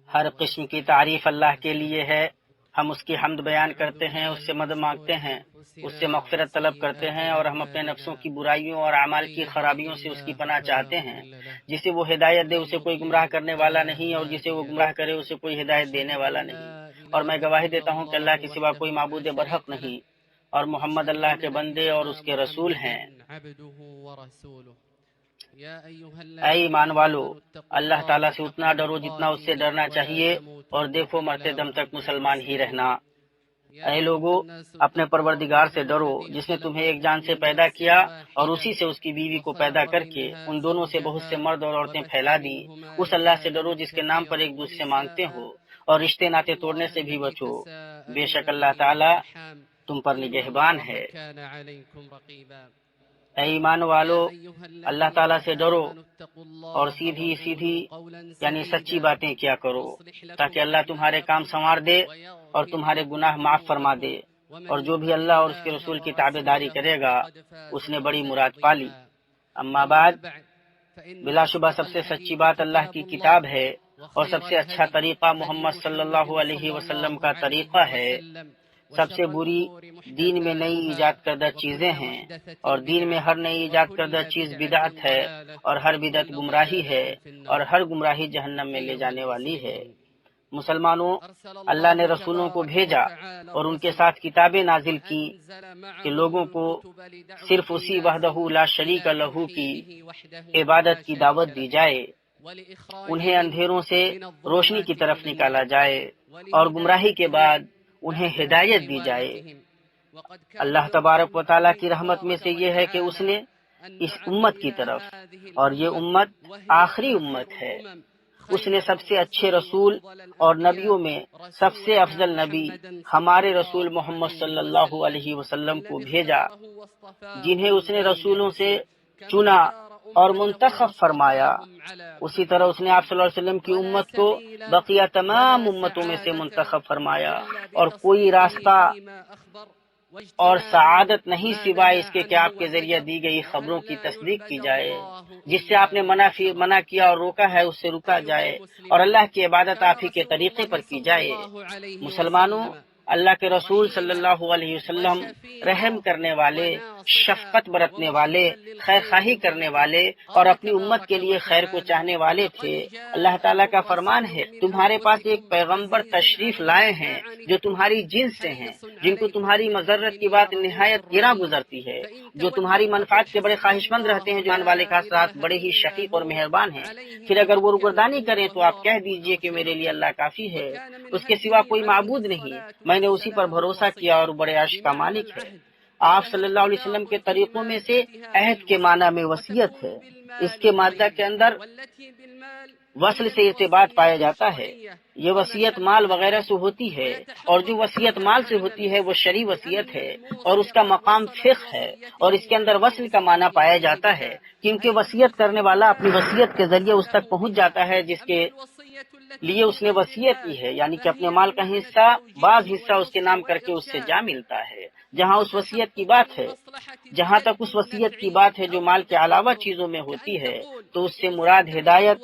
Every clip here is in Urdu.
ہر قسم کی تعریف اللہ کے لیے ہے۔ ہم اس کی حمد بیان کرتے ہیں، اس سے مدد مانگتے ہیں، اس سے مغفرت طلب کرتے ہیں، اور ہم اپنے نفسوں کی برائیوں اور اعمال کی خرابیوں سے اس کی پناہ چاہتے ہیں۔ جسے وہ ہدایت دے اسے کوئی گمراہ کرنے والا نہیں، اور جسے وہ گمراہ کرے اسے کوئی ہدایت دینے والا نہیں۔ اور میں گواہی دیتا ہوں کہ اللہ کے سوا کوئی معبود برحق نہیں، اور محمد اللہ کے بندے اور اس کے رسول ہیں۔ اے ایمان والو، اللہ تعالیٰ سے اتنا ڈرو جتنا اس سے ڈرنا چاہیے، اور دیکھو مرتے دم تک مسلمان ہی رہنا۔ اے لوگو، اپنے پروردگار سے ڈرو جس نے تمہیں ایک جان سے پیدا کیا اور اسی سے اس کی بیوی کو پیدا کر کے ان دونوں سے بہت سے مرد اور عورتیں پھیلا دی۔ اس اللہ سے ڈرو جس کے نام پر ایک دوسرے سے مانگتے ہو، اور رشتے ناطے توڑنے سے بھی بچو۔ بے شک اللہ تعالیٰ تم پر نگہبان ہے۔ اے ایمان والو، اللہ تعالیٰ سے ڈرو اور سیدھی سیدھی یعنی سچی باتیں کیا کرو، تاکہ اللہ تمہارے کام سنوار دے اور تمہارے گناہ معاف فرما دے، اور جو بھی اللہ اور اس کے رسول کی تابعداری کرے گا اس نے بڑی مراد پالی۔ اما بعد، بلا شبہ سب سے سچی بات اللہ کی کتاب ہے، اور سب سے اچھا طریقہ محمد صلی اللہ علیہ وسلم کا طریقہ ہے۔ سب سے بری دین میں نئی ایجاد کردہ چیزیں ہیں، اور دین میں ہر نئی ایجاد کردہ چیز بدعت ہے، اور ہر بدعت گمراہی ہے، اور ہر گمراہی جہنم میں لے جانے والی ہے۔ مسلمانوں، اللہ نے رسولوں کو بھیجا اور ان کے ساتھ کتابیں نازل کی کہ لوگوں کو صرف اسی وحدہ لا شریک لہ کی عبادت کی دعوت دی جائے، انہیں اندھیروں سے روشنی کی طرف نکالا جائے، اور گمراہی کے بعد انہیں ہدایت دی جائے۔ اللہ تبارک و تعالیٰ کی رحمت میں سے یہ ہے کہ اس نے اس امت کی طرف، اور یہ امت آخری امت ہے، اس نے سب سے اچھے رسول اور نبیوں میں سب سے افضل نبی ہمارے رسول محمد صلی اللہ علیہ وسلم کو بھیجا، جنہیں اس نے رسولوں سے چنا اور منتخب فرمایا۔ اسی طرح اس نے آپ صلی اللہ علیہ وسلم کی امت کو بقیہ تمام امتوں میں سے منتخب فرمایا، اور کوئی راستہ اور سعادت نہیں سوائے اس کے کہ آپ کے ذریعے دی گئی خبروں کی تصدیق کی جائے، جس سے آپ نے منع کیا اور روکا ہے اس سے رکا جائے، اور اللہ کی عبادت آپ ہی کے طریقے پر کی جائے۔ مسلمانوں، اللہ کے رسول صلی اللہ علیہ وسلم رحم کرنے والے، شفقت برتنے والے، خیر خواہی کرنے والے، اور اپنی امت کے لیے خیر کو چاہنے والے تھے۔ اللہ تعالیٰ کا فرمان ہے، تمہارے پاس ایک پیغمبر تشریف لائے ہیں جو تمہاری جنس سے ہیں، جن کو تمہاری مضرت کی بات نہایت گراں گزرتی ہے، جو تمہاری منفعت کے بڑے خواہش مند رہتے ہیں، جو آنے والے کا ساتھ بڑے ہی شفیق اور مہربان ہیں۔ پھر اگر وہ روگردانی کریں تو آپ کہہ دیجئے کہ میرے لیے اللہ کافی ہے، اس کے سوا کوئی معبود نہیں، میں نے اسی پر بھروسہ کیا اور بڑے عرش کا مالک ہے۔ آپ صلی اللہ علیہ وسلم کے طریقوں میں سے عہد کے معنی میں وصیت ہے۔ اس کے مادہ کے اندر وصل سے ارتباط پایا جاتا ہے۔ یہ وصیت مال وغیرہ سے ہوتی ہے، اور جو وصیت مال سے ہوتی ہے وہ شرعی وصیت ہے، اور اس کا مقام فقہ ہے، اور اس کے اندر وصل کا معنی پایا جاتا ہے، کیونکہ وصیت کرنے والا اپنی وصیت کے ذریعے اس تک پہنچ جاتا ہے جس کے لیے اس نے وصیت کی ہے، یعنی کہ اپنے مال کا بعض حصہ اس کے نام کر کے اس سے جا ملتا ہے۔ جہاں اس وصیت کی بات ہے، جہاں تک اس وصیت کی بات ہے جو مال کے علاوہ چیزوں میں ہوتی ہے، تو اس سے مراد ہدایت،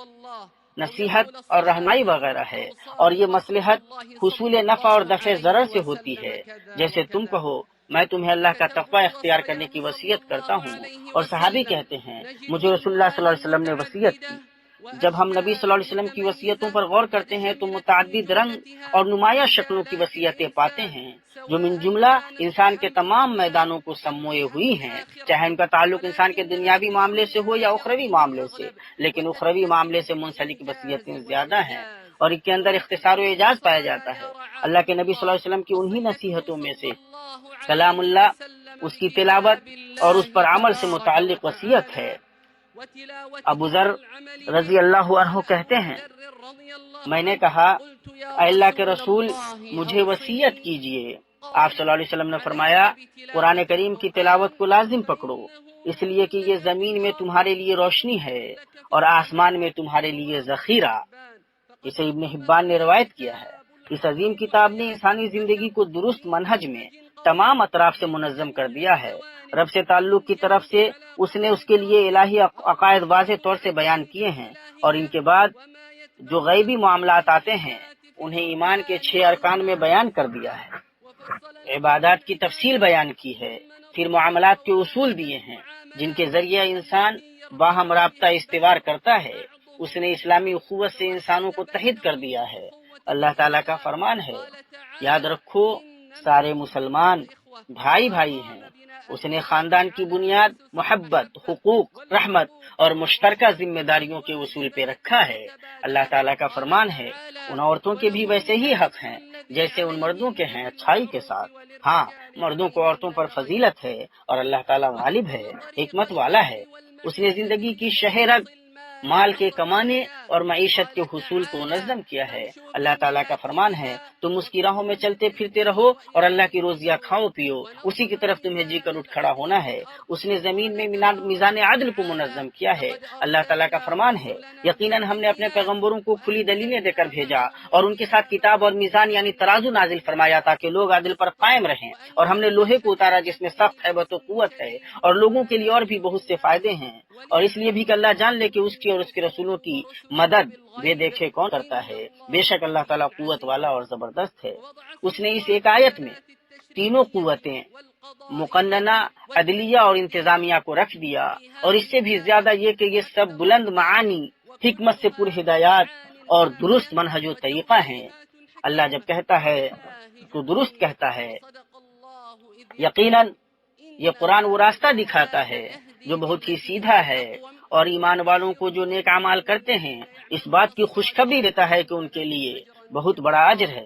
نصیحت اور رہنمائی وغیرہ ہے، اور یہ مصلحت حصول نفع اور دفع ضرر سے ہوتی ہے۔ جیسے تم کہو، میں تمہیں اللہ کا تقوی اختیار کرنے کی وصیت کرتا ہوں، اور صحابی کہتے ہیں مجھے رسول اللہ صلی اللہ علیہ وسلم نے وصیت کی۔ جب ہم نبی صلی اللہ علیہ وسلم کی وصیتوں پر غور کرتے ہیں تو متعدد رنگ اور نمایاں شکلوں کی وصیتیں پاتے ہیں، جو من جملہ انسان کے تمام میدانوں کو سموئے ہوئی ہیں، چاہے ان کا تعلق انسان کے دنیاوی معاملے سے ہو یا اخروی معاملے سے، لیکن اخروی معاملے سے منسلک وصیتیں زیادہ ہیں، اور ان کے اندر اختصار و اعجاز پایا جاتا ہے۔ اللہ کے نبی صلی اللہ علیہ وسلم کی انہی نصیحتوں میں سے کلام اللہ، اس کی تلاوت اور اس پر عمل سے متعلق وصیت ہے۔ ابو ذر رضی اللہ عنہ کہتے ہیں، میں نے کہا، اے اللہ کے رسول، مجھے وصیت کیجیے۔ آپ صلی اللہ علیہ وسلم نے فرمایا، قرآن کریم کی تلاوت کو لازم پکڑو، اس لیے کہ یہ زمین میں تمہارے لیے روشنی ہے اور آسمان میں تمہارے لیے ذخیرہ۔ اسے ابن حبان نے روایت کیا ہے۔ اس عظیم کتاب نے انسانی زندگی کو درست منہج میں تمام اطراف سے منظم کر دیا ہے۔ رب سے تعلق کی طرف سے اس نے اس کے لیے الہی عقائد واضح طور سے بیان کیے ہیں، اور ان کے بعد جو غیبی معاملات آتے ہیں انہیں ایمان کے 6 ارکان میں بیان کر دیا ہے، عبادات کی تفصیل بیان کی ہے، پھر معاملات کے اصول دیے ہیں جن کے ذریعے انسان باہم رابطہ استوار کرتا ہے۔ اس نے اسلامی اخوت سے انسانوں کو تحید کر دیا ہے۔ اللہ تعالیٰ کا فرمان ہے، یاد رکھو سارے مسلمان بھائی بھائی ہیں۔ اس نے خاندان کی بنیاد محبت، حقوق، رحمت اور مشترکہ ذمہ داریوں کے اصول پہ رکھا ہے۔ اللہ تعالیٰ کا فرمان ہے، ان عورتوں کے بھی ویسے ہی حق ہیں جیسے ان مردوں کے ہیں، اچھائی کے ساتھ۔ ہاں، مردوں کو عورتوں پر فضیلت ہے اور اللہ تعالیٰ غالب ہے، حکمت والا ہے۔ اس نے زندگی کی شہ رگ، مال کے کمانے اور معیشت کے حصول کو منظم کیا ہے۔ اللہ تعالیٰ کا فرمان ہے، تم اس کی راہوں میں چلتے پھرتے رہو اور اللہ کی روزیاں کھاؤ پیو، اسی کی طرف تمہیں جی کر اٹھ کھڑا ہونا ہے۔ اس نے زمین میں میزان عدل کو منظم کیا ہے۔ اللہ تعالیٰ کا فرمان ہے، یقیناً ہم نے اپنے پیغمبروں کو کھلی دلیلیں دے کر بھیجا اور ان کے ساتھ کتاب اور میزان یعنی ترازو نازل فرمایا تاکہ لوگ عدل پر قائم رہیں، اور ہم نے لوہے کو اتارا جس میں سخت ہیبت و قوت ہے، اور لوگوں کے لیے اور بھی بہت سے فائدے ہیں، اور اس لیے بھی کہ اللہ جان لے کہ اس کی اور اس کے رسولوں کی مدد بے دیکھے کون کرتا ہے۔ بے شک اللہ تعالیٰ قوت والا اور زبردست ہے۔ اس نے اس ایک آیت میں تینوں قوتیں مقننہ، عدلیہ اور انتظامیہ کو رکھ دیا، اور اس سے بھی زیادہ یہ کہ یہ سب بلند معانی، حکمت سے پر ہدایات اور درست منہج و طریقہ ہیں۔ اللہ جب کہتا ہے تو درست کہتا ہے۔ یقیناً یہ قرآن وہ راستہ دکھاتا ہے جو بہت ہی سیدھا ہے، اور ایمان والوں کو جو نیک اعمال کرتے ہیں اس بات کی خوشخبری دیتا ہے کہ ان کے لیے بہت بڑا اجر ہے۔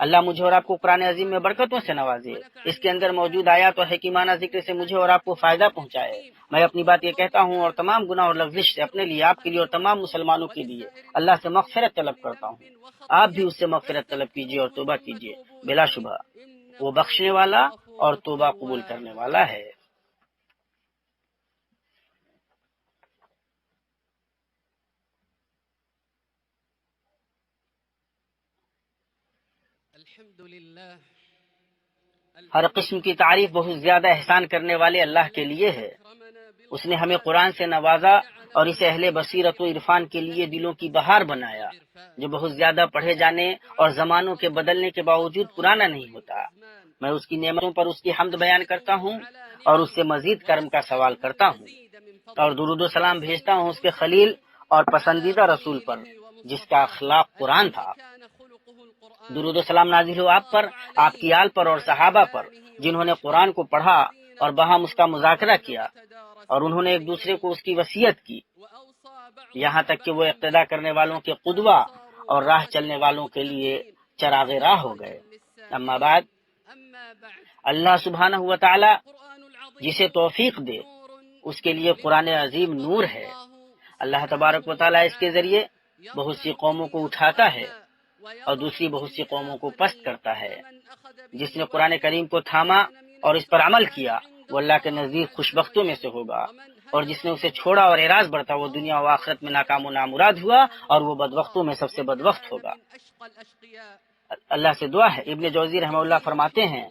اللہ مجھے اور آپ کو قرآن عظیم میں برکتوں سے نوازے، اس کے اندر موجود آیات اور حکیمانہ ذکر سے مجھے اور آپ کو فائدہ پہنچائے۔ میں اپنی بات یہ کہتا ہوں اور تمام گناہ اور لغزش سے اپنے لیے، آپ کے لیے اور تمام مسلمانوں کے لیے اللہ سے مغفرت طلب کرتا ہوں۔ آپ بھی اس سے مغفرت طلب کیجیے اور توبہ کیجیے، بلا شبہ وہ بخشنے والا اور توبہ قبول کرنے والا ہے۔ ہر قسم کی تعریف بہت زیادہ احسان کرنے والے اللہ کے لیے ہے۔ اس نے ہمیں قرآن سے نوازا اور اسے اہل بصیرت و عرفان کے لیے دلوں کی بہار بنایا، جو بہت زیادہ پڑھے جانے اور زمانوں کے بدلنے کے باوجود پرانا نہیں ہوتا۔ میں اس کی نعمتوں پر اس کی حمد بیان کرتا ہوں اور اس سے مزید کرم کا سوال کرتا ہوں، اور درود و سلام بھیجتا ہوں اس کے خلیل اور پسندیدہ رسول پر جس کا اخلاق قرآن تھا۔ درود و سلام نازل ہو آپ پر، آپ کی آل پر اور صحابہ پر جنہوں نے قرآن کو پڑھا اور باہم اس کا مذاکرہ کیا، اور انہوں نے ایک دوسرے کو اس کی وصیت کی، یہاں تک کہ وہ اقتدا کرنے والوں کے قدوہ اور راہ چلنے والوں کے لیے چراغ راہ ہو گئے۔ اما بعد، اللہ سبحانہ و تعالی جسے توفیق دے اس کے لیے قرآن عظیم نور ہے۔ اللہ تبارک و تعالی اس کے ذریعے بہت سی قوموں کو اٹھاتا ہے اور دوسری بہت سی قوموں کو پست کرتا ہے۔ جس نے قرآن کریم کو تھاما اور اس پر عمل کیا وہ اللہ کے نزدیک خوشبختوں میں سے ہوگا، اور جس نے اسے چھوڑا اور اعراض برتا وہ دنیا و آخرت میں ناکام و نامراد ہوا اور وہ بدبختوں میں سب سے بدبخت ہوگا۔ اللہ سے دعا ہے۔ ابن جوزی رحمہ اللہ فرماتے ہیں،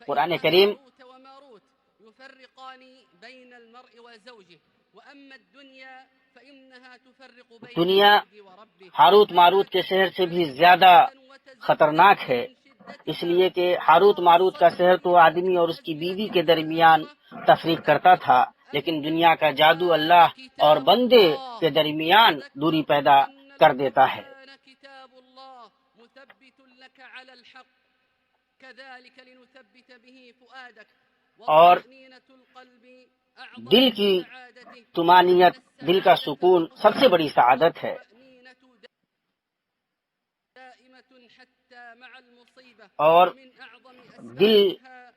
قرآن کریم دنیا ہاروت ماروت کے شہر سے بھی زیادہ خطرناک ہے، اس لیے کہ ہاروت ماروت کا شہر تو آدمی اور اس کی بیوی کے درمیان تفریق کرتا تھا، لیکن دنیا کا جادو اللہ اور بندے کے درمیان دوری پیدا کر دیتا ہے۔ اور دل کی طمانینت، دل کا سکون سب سے بڑی سعادت ہے، اور دل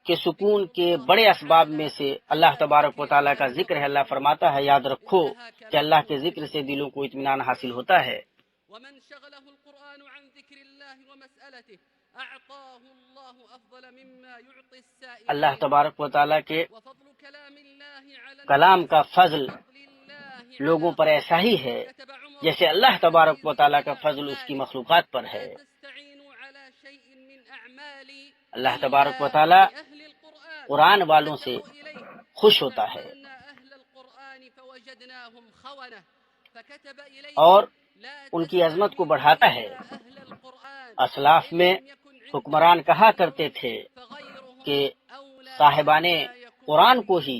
کے سکون کے بڑے اسباب میں سے اللہ تبارک و تعالیٰ کا ذکر ہے۔ اللہ فرماتا ہے، یاد رکھو کہ اللہ کے ذکر سے دلوں کو اطمینان حاصل ہوتا ہے۔ اللہ تبارک و تعالیٰ کے کلام کا فضل لوگوں پر ایسا ہی ہے جیسے اللہ تبارک و تعالیٰ کا فضل اس کی مخلوقات پر ہے۔ اللہ تبارک و تعالیٰ قرآن والوں سے خوش ہوتا ہے۔ اور ان کی عظمت کو بڑھاتا ہے۔ اسلاف میں حکمران کہا کرتے تھے کہ صاحبان قرآن کو ہی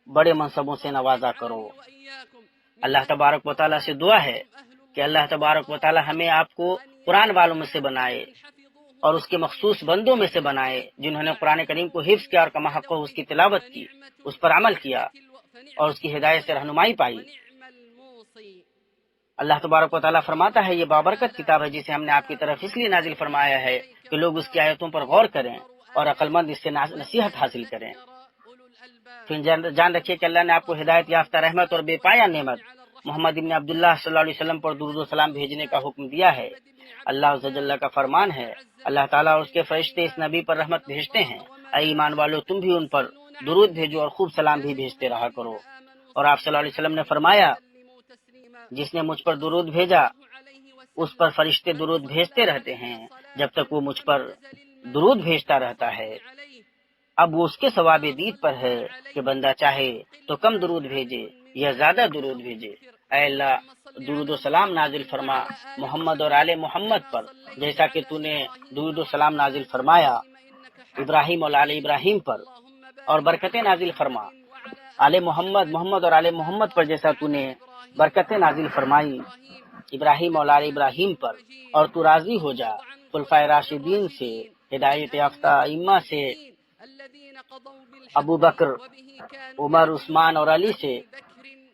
بڑے منصبوں سے نوازا کرو۔ اللہ تبارک و تعالیٰ سے دعا ہے کہ اللہ تبارک و تعالیٰ ہمیں آپ کو قرآن والوں میں سے بنائے اور اس کے مخصوص بندوں میں سے بنائے جنہوں نے قرآن کریم کو حفظ کیا اور کما حق اس کی تلاوت کی، اس پر عمل کیا اور اس کی ہدایت سے رہنمائی پائی۔ اللہ تبارک و تعالیٰ فرماتا ہے یہ بابرکت کتاب ہے جسے ہم نے آپ کی طرف اس لیے نازل فرمایا ہے کہ لوگ اس کی آیتوں پر غور کریں اور عقل مند اس سے نصیحت حاصل کریں۔ پھر جان رکھیے کہ اللہ نے آپ کو ہدایت یافتہ رحمت اور بے پایا نعمت محمد ابن عبداللہ صلی اللہ علیہ وسلم پر درود و سلام بھیجنے کا حکم دیا ہے۔ اللہ عز و جل کا فرمان ہے، اللہ تعالیٰ اور اس کے فرشتے اس نبی پر رحمت بھیجتے ہیں، اے ایمان والو تم بھی ان پر درود بھیجو اور خوب سلام بھی بھیجتے رہا کرو۔ اور آپ صلی اللہ علیہ وسلم نے فرمایا جس نے مجھ پر درود بھیجا اس پر فرشتے درود بھیجتے رہتے ہیں جب تک وہ مجھ پر درود بھیجتا رہتا ہے۔ اب وہ اس کے ثواب دید پر ہے کہ بندہ چاہے تو کم درود بھیجے یا زیادہ درود بھیجے۔ اے اللہ درود و سلام نازل فرما محمد اور آل محمد پر جیسا کہ تو نے درود و سلام نازل فرمایا ابراہیم اور آل ابراہیم پر، اور برکتیں نازل فرما آل محمد اور آل محمد پر جیسا تو نے برکتیں نازل فرمائی ابراہیم اور آل ابراہیم پر، اور تو راضی ہو جا خلفائے راشدین سے، ہدایت یافتہ ائمہ سے، ابو بکر، عمر، عثمان اور علی سے،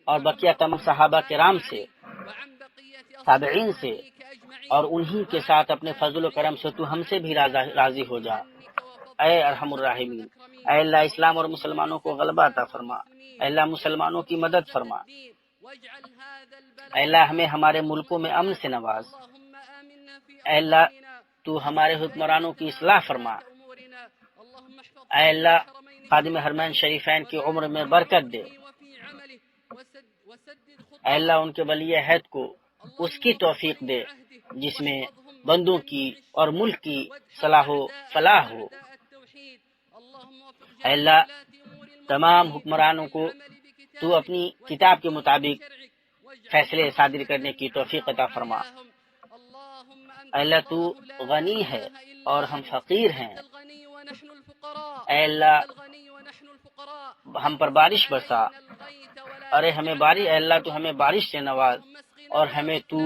اور بقیہ تمام صحابہ کرام سے، تابعین سے، اور انہی کے ساتھ اپنے فضل و کرم سے تو ہم سے بھی راضی ہو جا۔ اے ارحم الراحمین، اے اللہ اسلام اور مسلمانوں کو غلبہ عطا فرما، اے اللہ مسلمانوں کی مدد فرما، اے اللہ ہمیں ہمارے ملکوں میں امن سے نواز، اے اللہ تو ہمارے حکمرانوں کی اصلاح فرما، اے اللہ خادم حرمین شریفین کی عمر میں برکت دے، اے اللہ ان کے ولی عہد کو اس کی توفیق دے جس میں بندوں کی اور ملک کی صلاح و فلاح ہو۔ اے اللہ تمام حکمرانوں کو تو اپنی کتاب کے مطابق فیصلے صادر کرنے کی توفیق عطا فرما۔ اے اللہ تو غنی ہے اور ہم فقیر ہیں، اے اللہ ہم پر بارش برسا، ارے ہمیں بارش، اے اللہ تو ہمیں بارش سے نواز اور ہمیں تو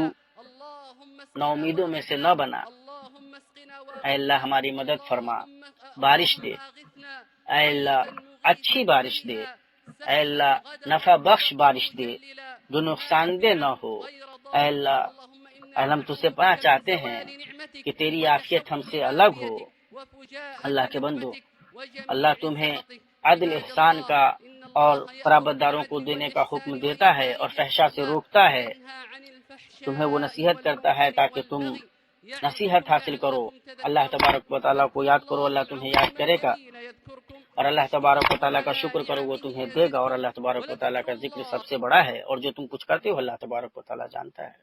نا امیدوں میں سے نہ بنا۔ اے اللہ ہماری مدد فرما، بارش دے، اے اللہ اچھی بارش دے، اے اللہ نفع بخش بارش دے جو نقصان دہ نہ ہو۔ اے اللہ ہم تجھ سے پناہ چاہتے ہیں کہ تیری عافیت ہم سے الگ ہو۔ اللہ کے بندو، اللہ تمہیں عدل احسان کا اور قرابت داروں کو دینے کا حکم دیتا ہے اور فحشا سے روکتا ہے، تمہیں وہ نصیحت کرتا ہے تاکہ تم نصیحت حاصل کرو۔ اللہ تبارک و تعالیٰ کو یاد کرو، اللہ تمہیں یاد کرے گا، اور اللہ تبارک و تعالیٰ کا شکر کرو وہ تمہیں دے گا، اور اللہ تبارک و تعالیٰ کا ذکر سب سے بڑا ہے، اور جو تم کچھ کرتے ہو اللہ تبارک و تعالیٰ جانتا ہے۔